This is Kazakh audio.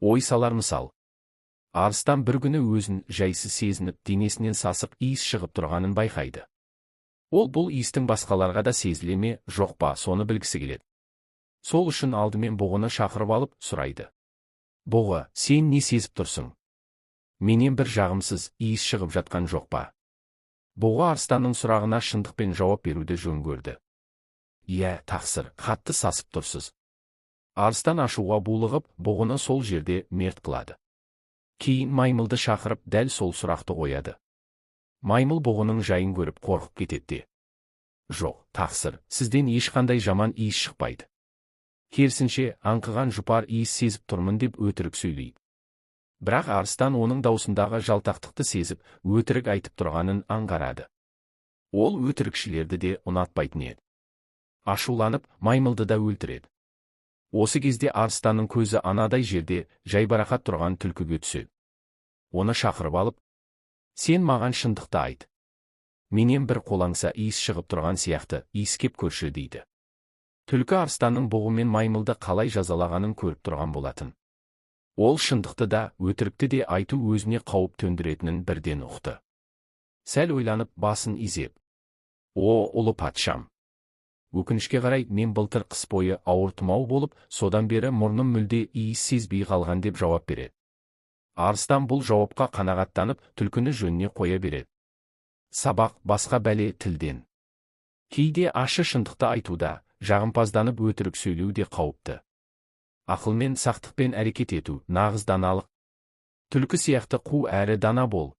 Ой салар мысал. Арыстан бір күні өзін жайсыз сезініп, денесінен сасық иіс шығып тұрғанын байқайды. Ол бұл иістің басқаларға да сезіле ме, жоқ па, соны білгісі келеді. Сол үшін алдымен бұғыны шақырып алып сұрайды. Бұғы, сен не сезіп тұрсың? Менен бір жағымсыз иіс шығып жатқан жоқ па? Бұғы арыстанның сұрағына шындықпен жауап беруді жөн көрді. Иә, тақсыр, қатты сасып тұрсыз. Арыстан ашуға булығып, бұғыны сол жерде мерт қылады. Кейін маймылды шақырып, дәл сол сұрақты қояды. Маймыл бұғының жайын көріп қорқып кетеді. Жоқ, тақсыр, сізден ешқандай жаман иіс шықпайды. Керісінше, аңқыған жұпар иіс сезіп тұрмын деп өтірік сөйлейді. Бірақ арыстан оның даусындағы жалтақтықты сезіп, өтірік айтып тұрғанын аңғарады. Ол өтірікшілерді де ұнатпайтын еді. Ашуланып, маймылды да өлтіреді. Осы кезде арыстанның көзі анадай жерде жайбарақат тұрған түлкіге түседі. Оны шақырып алып, сен маған шындықты айт. Менен бір қолаңса иіс шығып тұрған сияқты, иіскеп көрші дейді. Түлкі арыстанның бұғы мен маймылды қалай жазалағанын көріп тұрған болатын. Ол шындықты да, өтірікті де айту өзіне қауіп төндіретінін бірден ұқты. Сәл ойланып, басын изеп. О, ұлы патшам! Өкінішке қарай, мен былтыр қыс бойы ауыр тұмау болып, содан бері мұрным мүлде иіс сезбей қалған деп жауап береді. Арыстан бұл жауапқа қанағаттанып, түлкіні жөніне қоя береді. Сабақ басқа бәле тілден. Кейде ащы шындықты айтуда, жағымпазданып өтірік сөйлеу де қауіпті. Ақылмен, сақтықпен әрекет ету, нағыз даналық. Түлкі сияқты қу әрі дана бол,